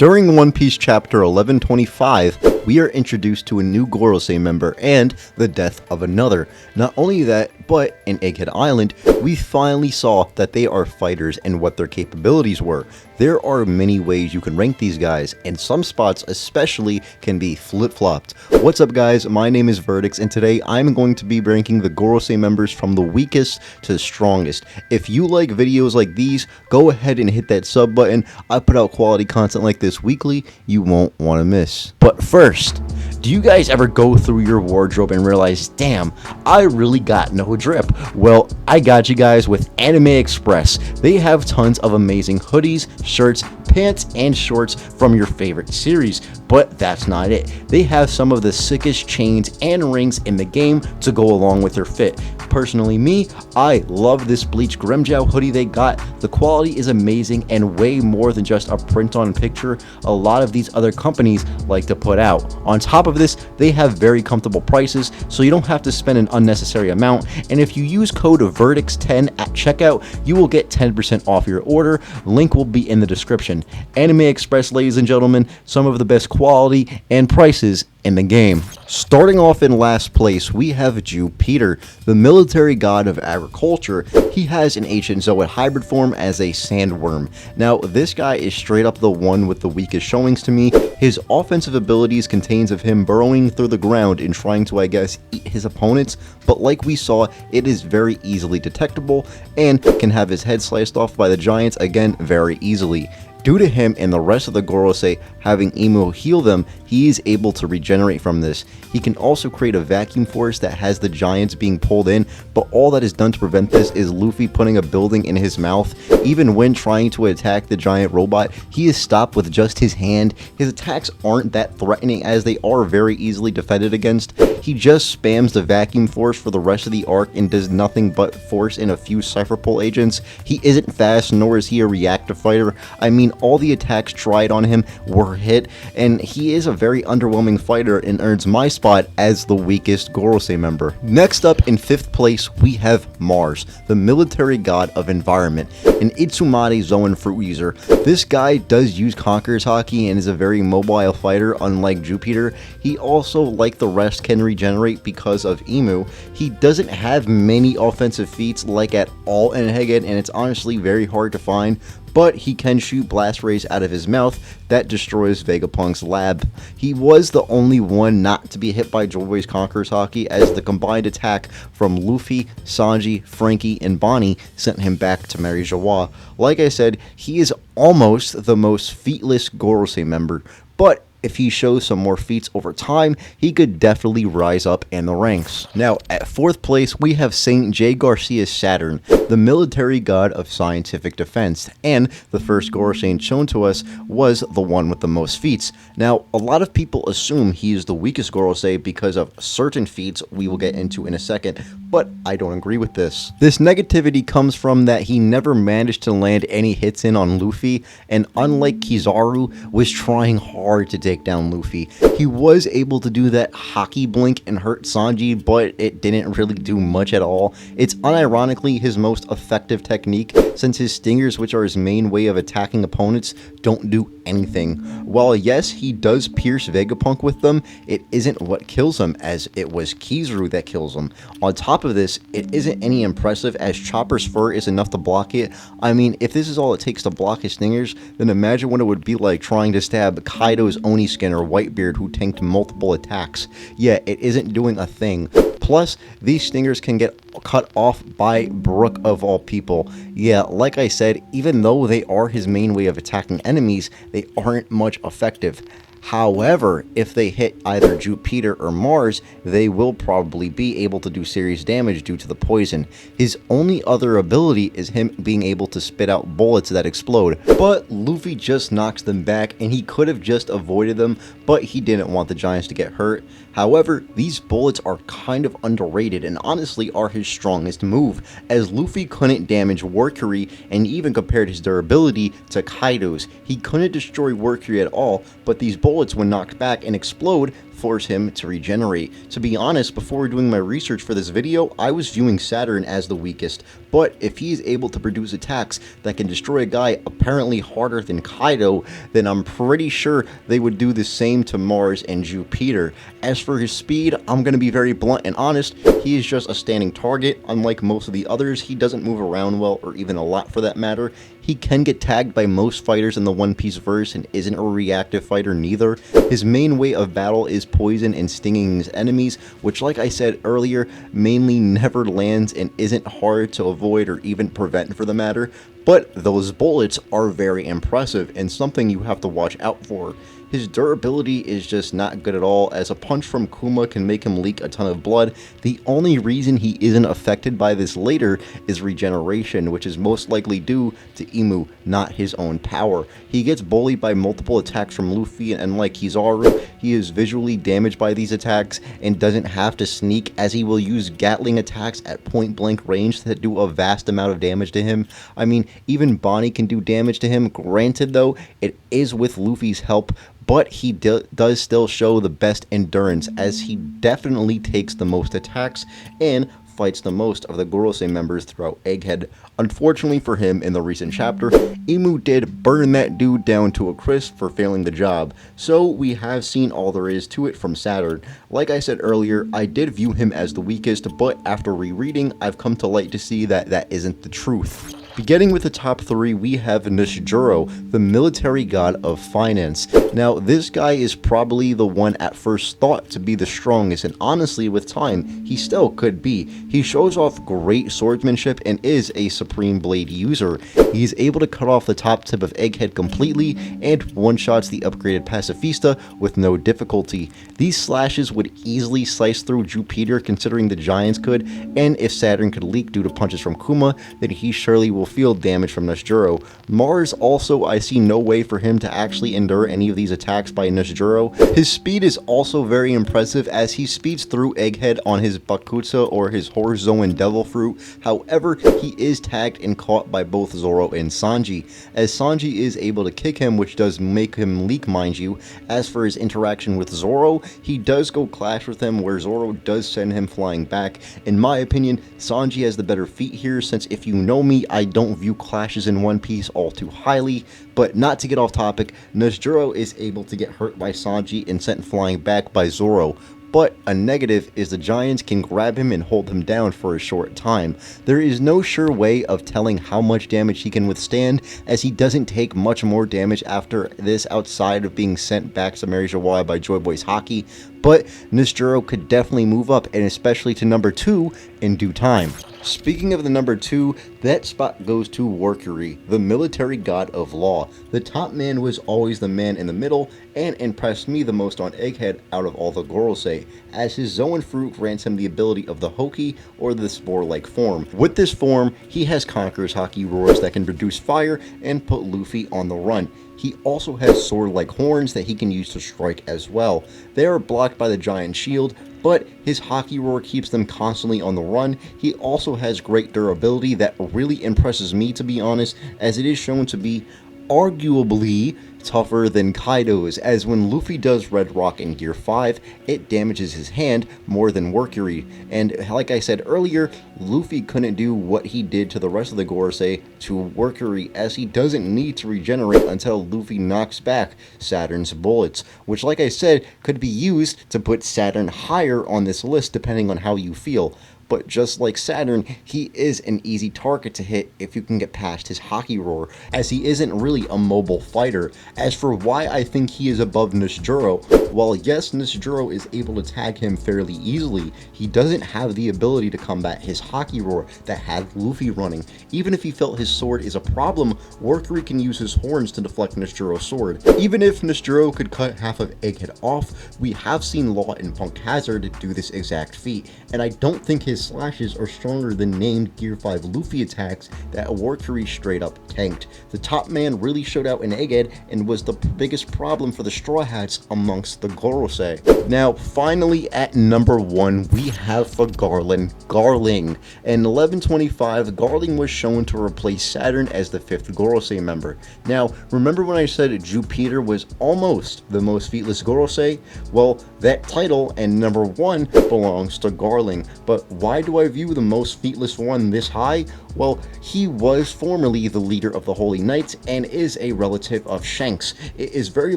During One Piece chapter 1125, we are introduced to a new Gorosei member and the death of another. Not only that, but in Egghead Island, we finally saw that they are fighters and what their capabilities were. There are many ways you can rank these guys, and some spots especially can be flip-flopped. What's up guys, my name is Verdix, and today I'm going to be ranking the Gorosei members from the weakest to the strongest. If you like videos like these, go ahead and hit that sub button. I put out quality content like this weekly, you won't want to miss. But first, do you guys ever go through your wardrobe and realize, damn, I really got no drip? Well, I got you guys with Anime Express. They have tons of amazing hoodies, shirts, pants, and shorts from your favorite series. But that's not it. They have some of the sickest chains and rings in the game to go along with your fit. Personally, I love this Bleach Grimmjow hoodie they got. The quality is amazing and way more than just a print-on picture a lot of these other companies like to put out. On top of this, they have very comfortable prices, so you don't have to spend an unnecessary amount, and if you use code VERDIX10 at checkout, you will get 10% off your order. Link will be in the description. Anime Express, ladies and gentlemen, some of the best quality and prices in the game. Starting off in last place, we have Jupiter, the military god of agriculture. He has an ancient Zoid hybrid form as a sandworm. Now, this guy is straight up the one with the weakest showings to me. His offensive abilities contains of him burrowing through the ground and trying to, I guess, eat his opponents, but like we saw, it is very easily detectable and can have his head sliced off by the giants, again, very easily. Due to him and the rest of the Gorosei having Emu heal them, he is able to regenerate from this. He can also create a vacuum force that has the giants being pulled in, but all that is done to prevent this is Luffy putting a building in his mouth. Even when trying to attack the giant robot, he is stopped with just his hand. His attacks aren't that threatening as they are very easily defended against. He just spams the vacuum force for the rest of the arc and does nothing but force in a few Cypher Pull agents. He isn't fast, nor is he a reactive fighter. I mean, all the attacks tried on him were hit, and he is a very underwhelming fighter and earns my spot as the weakest Gorosei member. Next up in 5th place, we have Mars, the military god of environment, an Itsumade Zoan fruit user. This guy does use Conqueror's Haki and is a very mobile fighter, unlike Jupiter. He also, like the rest, can regenerate because of Emu. He doesn't have many offensive feats like at all in Egghead, and it's honestly very hard to find, but he can shoot blast rays out of his mouth that destroys Vegapunk's lab. He was the only one not to be hit by Joyboy's Conqueror's Haki, as the combined attack from Luffy, Sanji, Frankie, and Bonnie sent him back to Mary Joie. Like I said, he is almost the most featless Gorosei member, but if he shows some more feats over time, he could definitely rise up in the ranks. Now, at 4th place, we have Saint J. Garcia's Saturn, the military god of scientific defense, and the first Gorosei shown to us was the one with the most feats. Now, a lot of people assume he is the weakest Gorosei because of certain feats we will get into in a second, but I don't agree with this. This negativity comes from that he never managed to land any hits in on Luffy, and unlike Kizaru, was trying hard to take down Luffy. He was able to do that Haki blink and hurt Sanji, but it didn't really do much at all. It's unironically his most effective technique, since his stingers, which are his main way of attacking opponents, don't do anything. While yes, he does pierce Vegapunk with them, it isn't what kills him, as it was Kizaru that kills him. On top of this, it isn't any impressive, as Chopper's fur is enough to block it. I mean, if this is all it takes to block his stingers, then imagine what it would be like trying to stab Kaido's Oni Skin or Whitebeard, who tanked multiple attacks. Yeah, it isn't doing a thing. Plus, these stingers can get cut off by Brook of all people. Yeah, like I said, even though they are his main way of attacking enemies, they aren't much effective. However, if they hit either Jupiter or Mars, they will probably be able to do serious damage due to the poison. His only other ability is him being able to spit out bullets that explode, but Luffy just knocks them back, and he could have just avoided them, but he didn't want the giants to get hurt. However, these bullets are kind of underrated and honestly are his strongest move, as Luffy couldn't damage Mercury and even compared his durability to Kaido's. He couldn't destroy Mercury at all, but these bullets, when knocked back and explode, force him to regenerate. To be honest, before doing my research for this video, I was viewing Saturn as the weakest, but if he's able to produce attacks that can destroy a guy apparently harder than Kaido, then I'm pretty sure they would do the same to Mars and Jupiter. As for his speed, I'm going to be very blunt and honest, he is just a standing target. Unlike most of the others, he doesn't move around well, or even a lot for that matter. He can get tagged by most fighters in the One Piece verse and isn't a reactive fighter neither. His main way of battle is poison and stinging his enemies, which like I said earlier, mainly never lands and isn't hard to avoid or even prevent for the matter. But those bullets are very impressive and something you have to watch out for. His durability is just not good at all, as a punch from Kuma can make him leak a ton of blood. The only reason he isn't affected by this later is regeneration, which is most likely due to Imu, not his own power. He gets bullied by multiple attacks from Luffy, and like Kizaru, he is visually damaged by these attacks and doesn't have to sneak, as he will use Gatling attacks at point blank range that do a vast amount of damage to him. I mean, even Bonnie can do damage to him. Granted though, it is with Luffy's help, but he does still show the best endurance, as he definitely takes the most attacks and fights the most of the Gorosei members throughout Egghead. Unfortunately for him, in the recent chapter, Imu did burn that dude down to a crisp for failing the job, so we have seen all there is to it from Saturn. Like I said earlier, I did view him as the weakest, but after rereading, I've come to light to see that that isn't the truth. Beginning with the top 3, we have Zoro, the military god of finance. Now, this guy is probably the one at first thought to be the strongest, and honestly, with time, he still could be. He shows off great swordsmanship and is a supreme blade user. He's able to cut off the top tip of Egghead completely and one-shots the upgraded Pacifista with no difficulty. These slashes would easily slice through Jupiter, considering the giants could, and if Saturn could leak due to punches from Kuma, then he surely will feel damage from Zoro. Mars also, I see no way for him to actually endure any of these attacks by Zoro. His speed is also very impressive, as he speeds through Egghead on his Bakutsa or his Horzoan Devil Fruit. However, he is tagged and caught by both Zoro and Sanji, as Sanji is able to kick him, which does make him leak, mind you. As for his interaction with Zoro, he does go clash with him, where Zoro does send him flying back. In my opinion, Sanji has the better feat here, since if you know me, I don't view clashes in One Piece all too highly. But not to get off topic, Zoro is able to get hurt by Sanji and sent flying back by Zoro. But a negative is the giants can grab him and hold him down for a short time. There is no sure way of telling how much damage he can withstand, as he doesn't take much more damage after this outside of being sent back to Mary Joie by Joy Boy's Haki. But Zoro could definitely move up, and especially to number 2 in due time. Speaking of the number 2, that spot goes to Workery, the military god of law. The top man was always the man in the middle, and impressed me the most on Egghead out of all the Gorosei, as his Zoan fruit grants him the ability of the Hoki, or the spore-like form. With this form, he has Conqueror's Haki roars that can produce fire and put Luffy on the run. He also has sword-like horns that he can use to strike as well. They are blocked by the giant shield, but his Haki roar keeps them constantly on the run. He also has great durability that really impresses me, to be honest, as it is shown to be arguably tougher than Kaido's, as when Luffy does Red Rock in Gear 5, it damages his hand more than Workery. And like I said earlier, Luffy couldn't do what he did to the rest of the Gorosei to Workery, as he doesn't need to regenerate until Luffy knocks back Saturn's bullets, which like I said, could be used to put Saturn higher on this list depending on how you feel. But just like Saturn, he is an easy target to hit if you can get past his Haki roar, as he isn't really a mobile fighter. As for why I think he is above Zoro, while yes, Zoro is able to tag him fairly easily, he doesn't have the ability to combat his Haki roar that had Luffy running. Even if he felt his sword is a problem, Workery can use his horns to deflect Zoro's sword. Even if Zoro could cut half of Egghead off, we have seen Law and Punk Hazard do this exact feat, and I don't think his his slashes are stronger than named Gear 5 Luffy attacks that Warkuri straight up tanked. The top man really showed out in Egghead and was the biggest problem for the Straw Hats amongst the Gorosei. Now, finally at number 1, we have for Garling. In 1125, Garling was shown to replace Saturn as the 5th Gorosei member. Now, remember when I said Jupiter was almost the most featless Gorosei? Well, that title and number 1 belongs to Garling, but why do I view the most featless one this high? Well, he was formerly the leader of the Holy Knights and is a relative of Shanks. It is very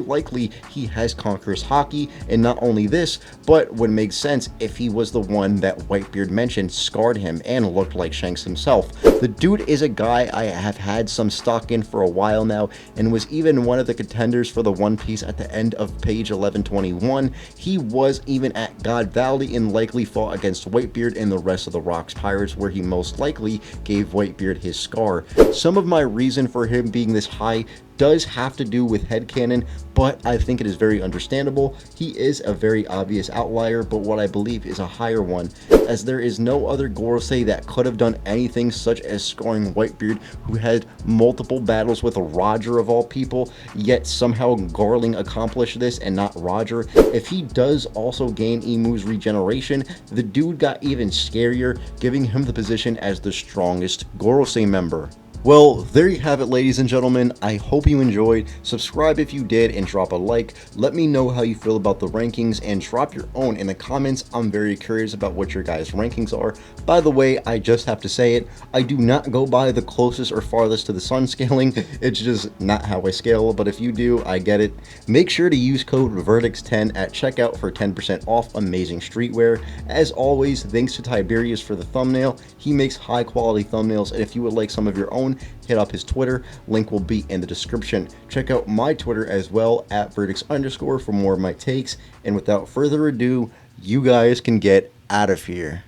likely he has Conqueror's Haki, and not only this, but would make sense if he was the one that Whitebeard mentioned scarred him and looked like Shanks himself. The dude is a guy I have had some stock in for a while now, and was even one of the contenders for the One Piece at the end of page 1121. He was even at God Valley and likely fought against Whitebeard and the rest of the Rocks Pirates, where he most likely gave Whitebeard his scar. Some of my reason for him being this high does have to do with headcanon, but I think it is very understandable. He is a very obvious outlier, but what I believe is a higher one, as there is no other Gorosei that could have done anything such as scoring Whitebeard, who had multiple battles with Roger of all people, yet somehow Garling accomplished this and not Roger. If he does also gain Imu's regeneration, the dude got even scarier, giving him the position as the strongest Gorosei member. Well, there you have it, ladies and gentlemen. I hope you enjoyed. Subscribe if you did and drop a like. Let me know how you feel about the rankings and drop your own in the comments. I'm very curious about what your guys' rankings are. By the way, I just have to say it, I do not go by the closest or farthest to the sun scaling. It's just not how I scale, but if you do, I get it. Make sure to use code VERDICTS10 at checkout for 10% off amazing streetwear. As always, thanks to Tiberius for the thumbnail. He makes high quality thumbnails, and if you would like some of your own, hit up his Twitter. Link will be in the description. Check out my Twitter as well, at verdicts_, for more of my takes. And without further ado, you guys can get out of here.